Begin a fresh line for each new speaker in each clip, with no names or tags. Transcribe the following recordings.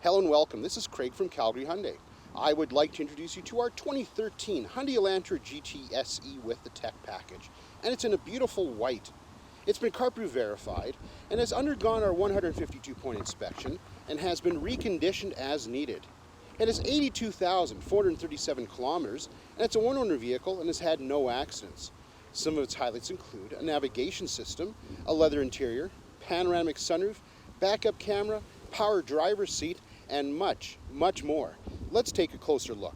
Hello and welcome. This is Craig from Calgary Hyundai. I would like to introduce you to our 2013 Hyundai Elantra GT SE with the tech package. And it's in a beautiful white. It's been CarProof Verified and has undergone our 152-point inspection and has been reconditioned as needed. It has 82,437 kilometers and it's a one-owner vehicle and has had no accidents. Some of its highlights include a navigation system, a leather interior, panoramic sunroof, backup camera, power driver's seat, and much, much more. Let's take a closer look.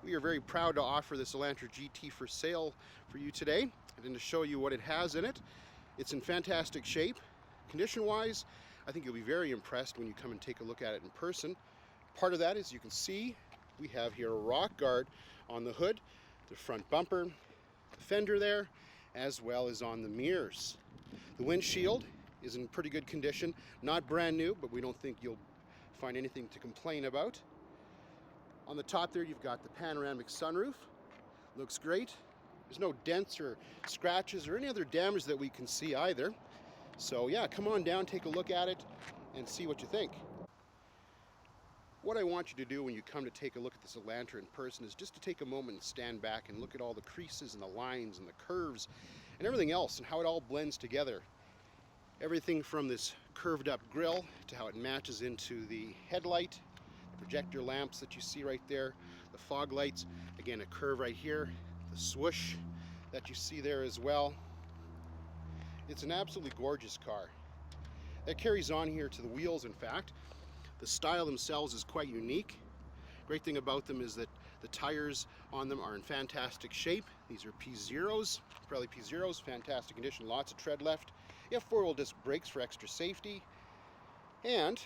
We are very proud to offer this Elantra GT for sale for you today and to show you what it has in it. It's in fantastic shape. Condition-wise, I think you'll be very impressed when you come and take a look at it in person. Part of that is you can see we have here a rock guard on the hood, the front bumper, the fender there, as well as on the mirrors. The windshield is in pretty good condition, not brand new, but we don't think you'll find anything to complain about. On the top there you've got the panoramic sunroof, looks great. There's no dents or scratches or any other damage that we can see either. So yeah, come on down, take a look at it and see what you think. What I want you to do when you come to take a look at this Elantra in person is just to take a moment and stand back and look at all the creases and the lines and the curves and everything else and how it all blends together. Everything from this curved up grille to how it matches into the headlight, the projector lamps that you see right there, the fog lights, again a curve right here, the swoosh that you see there as well. It's an absolutely gorgeous car. That carries on here to the wheels, in fact. The style themselves is quite unique. Great thing about them is that the tires on them are in fantastic shape. These are P0s, Pirelli P0s, fantastic condition, lots of tread left. You have four-wheel disc brakes for extra safety, and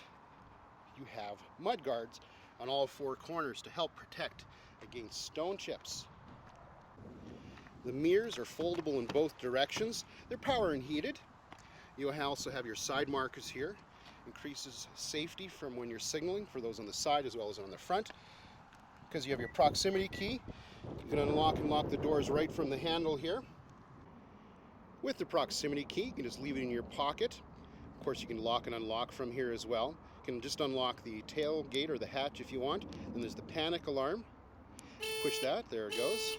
you have mud guards on all four corners to help protect against stone chips. The mirrors are foldable in both directions. They're power and heated. You also have your side markers here. Increases safety from when you're signaling for those on the side as well as on the front. Because you have your proximity key, you can unlock and lock the doors right from the handle here. With the proximity key, you can just leave it in your pocket. Of course, you can lock and unlock from here as well. You can just unlock the tailgate or the hatch if you want. Then there's the panic alarm. Push that, there it goes.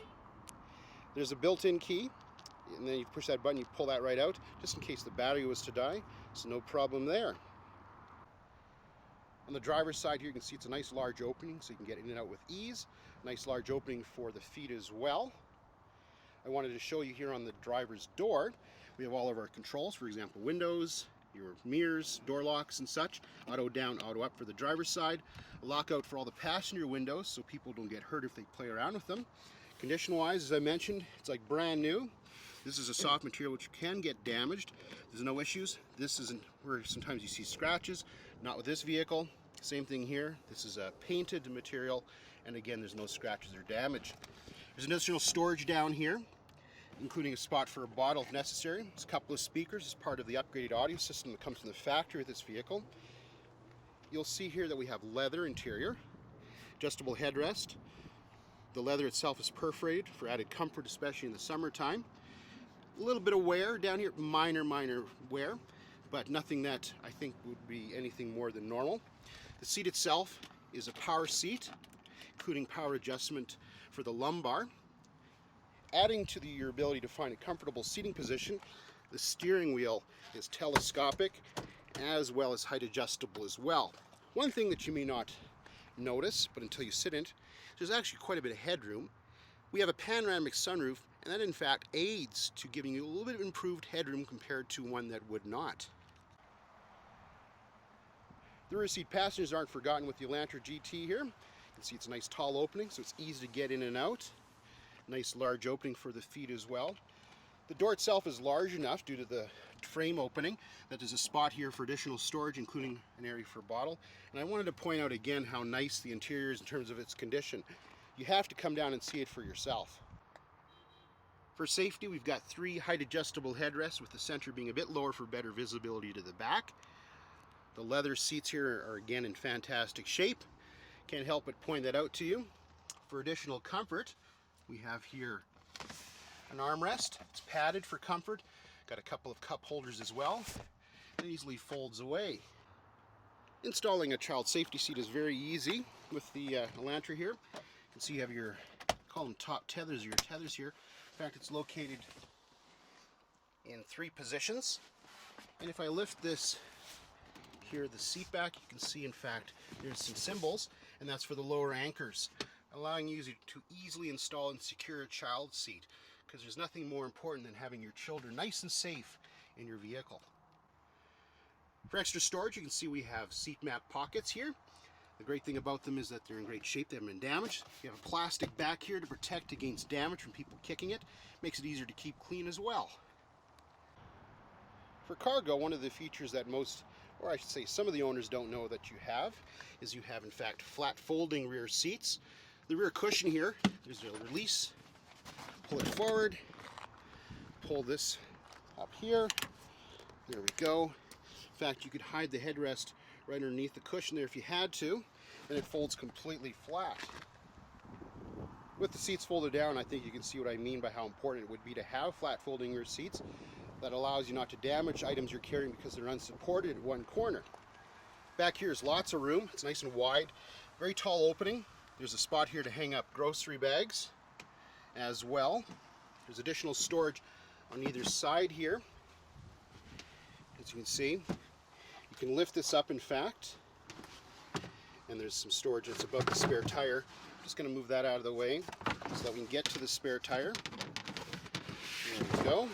There's a built-in key, and then you push that button, you pull that right out, just in case the battery was to die, so no problem there. On the driver's side here, you can see it's a nice large opening, so you can get in and out with ease. Nice large opening for the feet as well. I wanted to show you here on the driver's door, we have all of our controls, for example, windows, your mirrors, door locks and such. Auto down, auto up for the driver's side. A lockout for all the passenger windows so people don't get hurt if they play around with them. Condition-wise, as I mentioned, it's like brand new. This is a soft material which can get damaged. There's no issues. This isn't where sometimes you see scratches. Not with this vehicle. Same thing here. This is a painted material, and again, there's no scratches or damage. There's additional storage down here, including a spot for a bottle if necessary. There's a couple of speakers as part of the upgraded audio system that comes from the factory with this vehicle. You'll see here that we have leather interior, adjustable headrest. The leather itself is perforated for added comfort, especially in the summertime. A little bit of wear down here, minor wear, but nothing that I think would be anything more than normal. The seat itself is a power seat, including power adjustment for the lumbar. Adding to your ability to find a comfortable seating position, the steering wheel is telescopic as well as height adjustable as well. One thing that you may not notice, but until you sit in it, there's actually quite a bit of headroom. We have a panoramic sunroof, and that in fact aids to giving you a little bit of improved headroom compared to one that would not. The rear seat passengers aren't forgotten with the Elantra GT here. You can see it's a nice tall opening, so it's easy to get in and out. Nice large opening for the feet as well. The door itself is large enough due to the frame opening that there's a spot here for additional storage, including an area for a bottle. And I wanted to point out again how nice the interior is in terms of its condition. You have to come down and see it for yourself. For safety, we've got 3 height adjustable headrests with the center being a bit lower for better visibility to the back. The leather seats here are again in fantastic shape. Can't help but point that out to you. For additional comfort, we have here an armrest. It's padded for comfort. Got a couple of cup holders as well. It easily folds away. Installing a child safety seat is very easy with the Elantra here. You can see you have your, call them top tethers, your tethers here. In fact, it's located in 3 positions. And if I lift this here, the seat back, you can see in fact there's some symbols, and that's for the lower anchors, allowing you to easily install and secure a child seat, because there's nothing more important than having your children nice and safe in your vehicle. For extra storage, you can see we have seat mat pockets here. The great thing about them is that they're in great shape. They haven't been damaged. You have a plastic back here to protect against damage from people kicking it. Makes it easier to keep clean as well. For cargo, one of the features that most, or I should say some of the owners don't know that you have, is you have in fact flat folding rear seats. The rear cushion here, there's a release. Pull it forward. Pull this up here. There we go. In fact, you could hide the headrest right underneath the cushion there if you had to, and it folds completely flat. With the seats folded down, I think you can see what I mean by how important it would be to have flat folding rear seats. That allows you not to damage items you're carrying because they're unsupported at one corner. Back here is lots of room. It's nice and wide. Very tall opening. There's a spot here to hang up grocery bags as well. There's additional storage on either side here. As you can see, you can lift this up in fact, and there's some storage that's above the spare tire. I'm just going to move that out of the way so that we can get to the spare tire. There we go.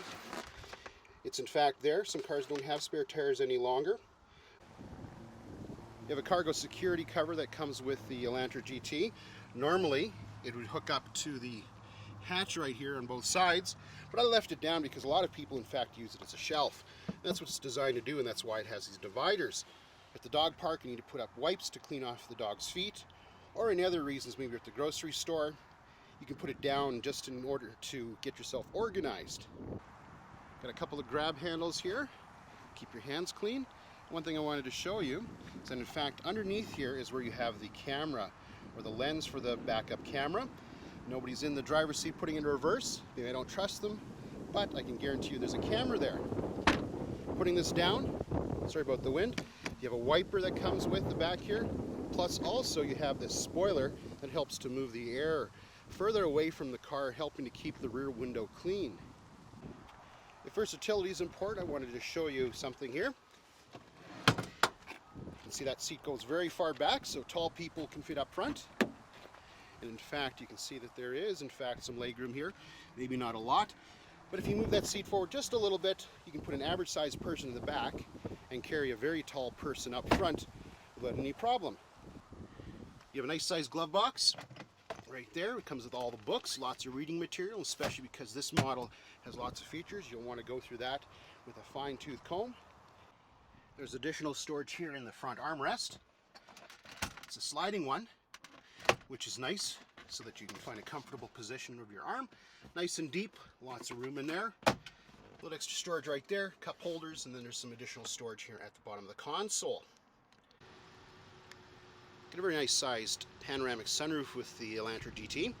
It's in fact there. Some cars don't have spare tires any longer. You have a cargo security cover that comes with the Elantra GT. Normally it would hook up to the hatch right here on both sides, but I left it down because a lot of people in fact use it as a shelf. That's what it's designed to do, and that's why it has these dividers. At the dog park, you need to put up wipes to clean off the dog's feet, or any other reasons, maybe you're at the grocery store, you can put it down just in order to get yourself organized. Got a couple of grab handles here, keep your hands clean. One thing I wanted to show you is that in fact underneath here is where you have the camera, or the lens for the backup camera. Nobody's in the driver's seat putting it in reverse. Maybe I don't trust them, but I can guarantee you there's a camera there. Putting this down, sorry about the wind, you have a wiper that comes with the back here, plus also you have this spoiler that helps to move the air further away from the car, helping to keep the rear window clean. If versatility is important, I wanted to show you something here. You can see that seat goes very far back, so tall people can fit up front. And in fact, you can see that there is, in fact, some legroom here. Maybe not a lot, but if you move that seat forward just a little bit, you can put an average-sized person in the back and carry a very tall person up front without any problem. You have a nice-sized glove box right there. It comes with all the books, lots of reading material, especially because this model has lots of features. You'll want to go through that with a fine-tooth comb. There's additional storage here in the front armrest. It's a sliding one, which is nice so that you can find a comfortable position of your arm. Nice and deep, lots of room in there. A little extra storage right there, cup holders, and then there's some additional storage here at the bottom of the console. Got a very nice sized panoramic sunroof with the Elantra GT.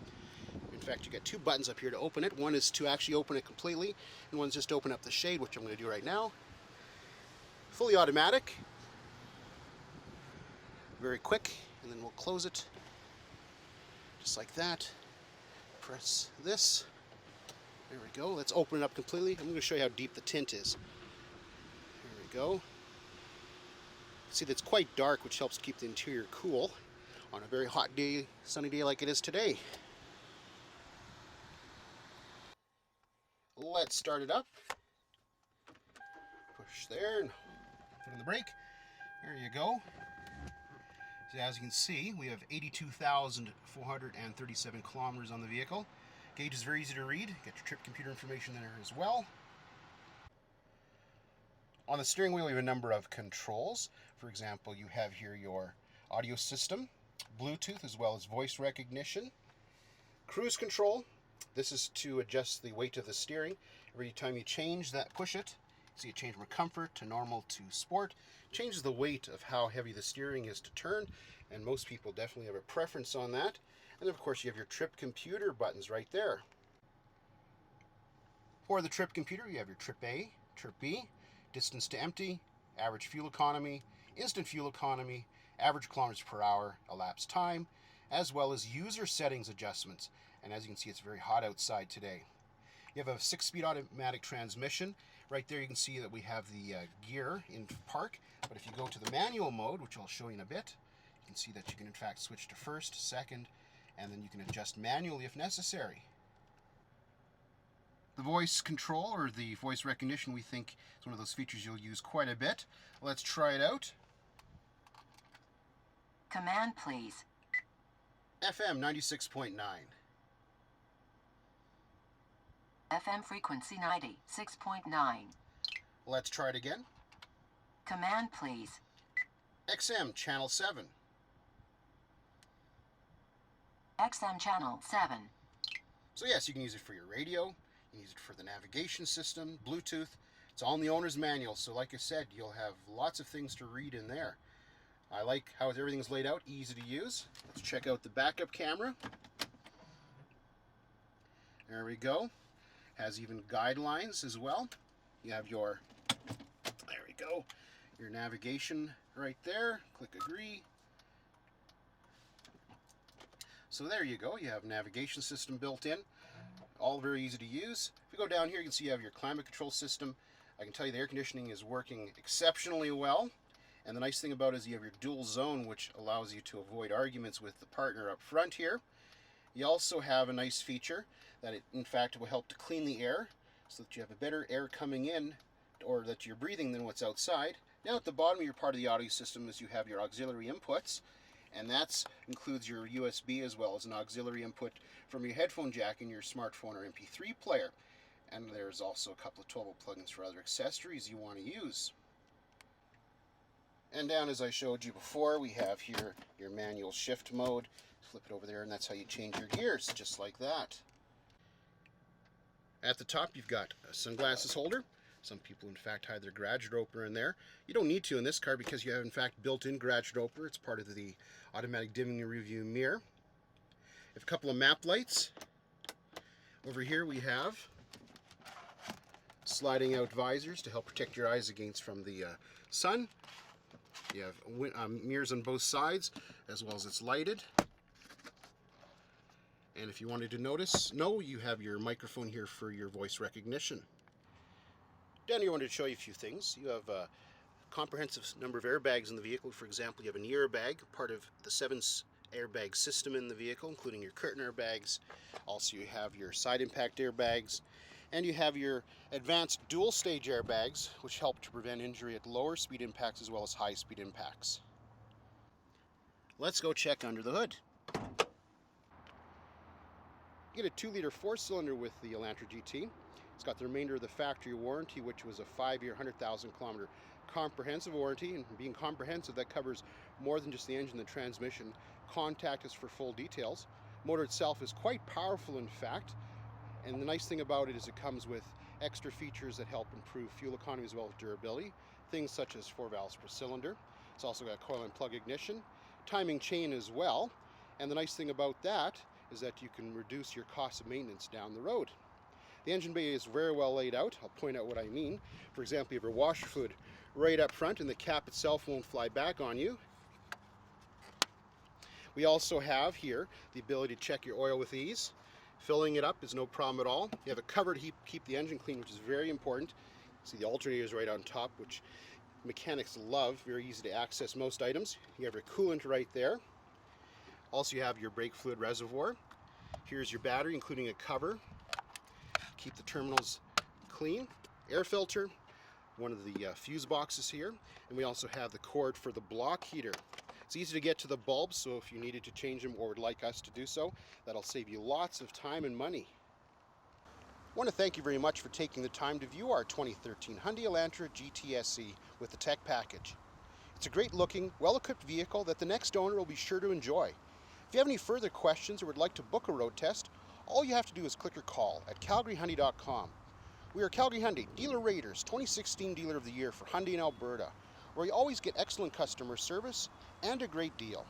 In fact, you got 2 buttons up here to open it. One is to actually open it completely, and one's just to open up the shade, which I'm going to do right now. Fully automatic. Very quick, and then we'll close it. Just like that. Press this. There we go. Let's open it up completely. I'm going to show you how deep the tint is. There we go. See, that's quite dark, which helps keep the interior cool on a very hot day, sunny day like it is today. Let's start it up. Push there and put in the brake. There you go. So as you can see, we have 82,437 kilometers on the vehicle. Gauge is very easy to read. Get your trip computer information there as well. On the steering wheel, we have a number of controls. For example, you have here your audio system, Bluetooth, as well as voice recognition. Cruise control. This is to adjust the weight of the steering. Every time you change that, push it, so you change from comfort to normal to sport. Changes the weight of how heavy the steering is to turn, and most people definitely have a preference on that. And of course you have your trip computer buttons right there. For the trip computer, you have your trip A, trip B, distance to empty, average fuel economy, instant fuel economy, average kilometers per hour, elapsed time, as well as user settings adjustments. And as you can see, it's very hot outside today. You have a 6-speed automatic transmission. Right there you can see that we have the gear in park, but if you go to the manual mode, which I'll show you in a bit, you can see that you can in fact switch to first, second, and then you can adjust manually if necessary. The voice control, or the voice recognition, we think is one of those features you'll use quite a bit. Let's try it out.
Command, please.
FM 96.9.
FM frequency 96.9.
Let's try it again.
Command, please.
XM channel 7.
XM channel 7.
So yes, you can use it for your radio, you can use it for the navigation system, Bluetooth. It's all in the owner's manual, so like I said, you'll have lots of things to read in there. I like how everything's laid out, easy to use. Let's check out the backup camera. There we go. Has even guidelines as well. You have your, there we go, your navigation right there. Click agree. So there you go, you have a navigation system built in, all very easy to use. If you go down here, you can see you have your climate control system. I can tell you the air conditioning is working exceptionally well. And the nice thing about it is you have your dual zone, which allows you to avoid arguments with the partner up front here. You also have a nice feature that it, in fact, will help to clean the air so that you have a better air coming in, or that you're breathing, than what's outside. Now at the bottom of your part of the audio system is you have your auxiliary inputs, and that includes your USB as well as an auxiliary input from your headphone jack in your smartphone or MP3 player. And there's also a couple of 12-volt plugins for other accessories you want to use. And down, as I showed you before, we have here your manual shift mode. Flip it over there, and that's how you change your gears, just like that. At the top, you've got a sunglasses holder. Some people, in fact, hide their garage door opener in there. You don't need to in this car because you have, in fact, built-in garage door opener. It's part of the automatic dimming and review mirror. You have a couple of map lights. Over here we have sliding out visors to help protect your eyes against from the sun. You have mirrors on both sides, as well as it's lighted. And if you wanted to know, you have your microphone here for your voice recognition. Down here I wanted to show you a few things. You have a comprehensive number of airbags in the vehicle. For example, you have an airbag, part of the 7 airbag system in the vehicle, including your curtain airbags. Also, you have your side impact airbags. And you have your advanced dual stage airbags, which help to prevent injury at lower speed impacts as well as high speed impacts. Let's go check under the hood. You get a 2-liter 4-cylinder with the Elantra GT. It's got the remainder of the factory warranty, which was a 5-year, 100,000 kilometer comprehensive warranty. And being comprehensive, that covers more than just the engine and the transmission. Contact us for full details. The motor itself is quite powerful, in fact. And the nice thing about it is it comes with extra features that help improve fuel economy as well as durability. Things such as 4 valves per cylinder. It's also got coil and plug ignition, timing chain as well. And the nice thing about that is that you can reduce your cost of maintenance down the road. The engine bay is very well laid out. I'll point out what I mean. For example, you have your washer fluid right up front, and the cap itself won't fly back on you. We also have here the ability to check your oil with ease. Filling it up is no problem at all. You have a cover to keep the engine clean, which is very important. See, the alternator is right on top, which mechanics love. Very easy to access most items. You have your coolant right there. Also, you have your brake fluid reservoir. Here's your battery, including a cover. Keep the terminals clean. Air filter, one of the fuse boxes here. And we also have the cord for the block heater. It's easy to get to the bulbs, so if you needed to change them or would like us to do so, that'll save you lots of time and money. I want to thank you very much for taking the time to view our 2013 Hyundai Elantra GT SE with the Tech Package. It's a great looking, well-equipped vehicle that the next owner will be sure to enjoy. If you have any further questions or would like to book a road test, all you have to do is click or call at calgaryhyundai.com. We are Calgary Hyundai, Dealer Raiders 2016 Dealer of the Year for Hyundai in Alberta, where you always get excellent customer service and a great deal.